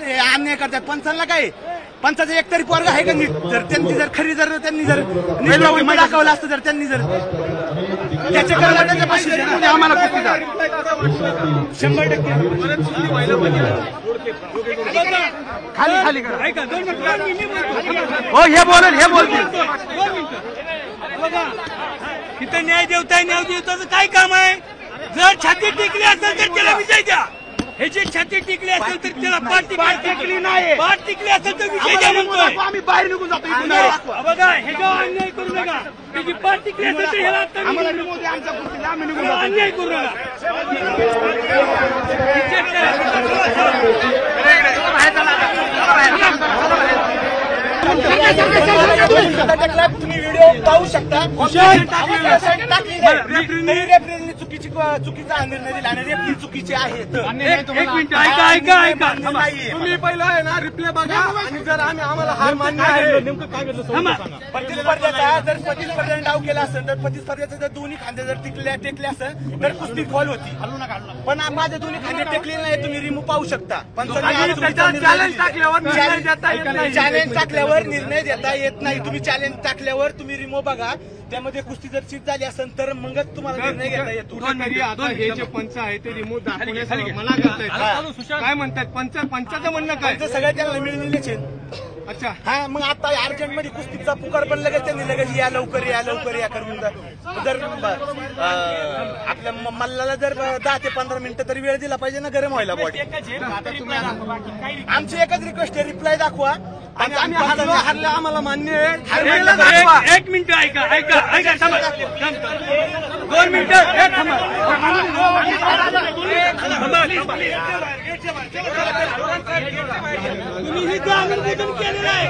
हे अन्याय करतात. पंचांना काय पंचाचा एकतरी पोरग आहे का नीट? जर त्यांनी जर खरी जर त्यांनी जर नीट दाखवलं असतं जर त्यांनी जर त्याच्या कर्मचाऱ्याच्या पाशी आम्हाला कुस्ती द्या 100%. खाली खाली करा. हो हे बोलेल हे बोलतील. तिथं न्याय देवताय न्याय देवताचं काय काम आहे? जर छाती टिकली असेल तर त्याला विजय द्या. ह्याची छाती टिकली असेल तर त्याला पाठ टिकली नाही. पाठ टिकली असेल तर विजय द्या म्हणतोय. आम्ही बाहेर निघून जातो. बघा हे गाव अन्याय करू नका. त्याची पाठ टिकली असेल तर ह्याला अन्याय करू नका. तुम्ही व्हिडिओ पाहू शकता. चुकीचा निर्णय दिला आणि रेफरी चुकीचे आहेत. एक मिनिट ऐका ऐका तुम्ही पहिलं आहे ना रिप्ले बघा आणि जर आम्हाला हार मान्य आहे नेमकं काय घडलं प्रतिस्पर्ध्याचा जर प्रतिस्पर्ध्याने डाव केला असेल तर प्रतिस्पर्ध्याचे जर दोन्ही खांदे जर टेकले असेल तर कुस्ती फॉल होती. पण माझे दोन्ही खांदे टेकले नाही. तुम्ही रिमूव्ह पाहू शकता. चॅलेंज टाकल्यावर निर्णय देता येत नाही. तुम्ही चॅलेंज टाकल्यावर तुम्ही रिमूव्ह बघा. त्यामध्ये कुस्ती जर चित झाली असेल तर मगच तुम्हाला निर्णय घेता येतो. आता हे जे पंच आहे ते रिमूव्ह दाखवण्यासाठी मना करतायत. काय म्हणतात पंचाचं म्हणणं काय? सगळ्या त्यांना मिळलेलेच आहे. अच्छा हा मग आता अर्जंट मध्ये कुस्तीचा पुकार पण लगेच त्यांनी लगेच या लवकर या करून जर आपल्या मल्लाला जर 10 ते 15 मिनिटं तरी वेळ दिला पाहिजे ना गरम व्हायला बॉडी. आमची एकच रिक्वेस्ट आहे रिप्लाय दाखवा. आणि आम्ही हरलं आम्हाला मान्य आहे. एक मिनिट ऐका 2 मिनिटं तुम्ही हे केलेलं आहे.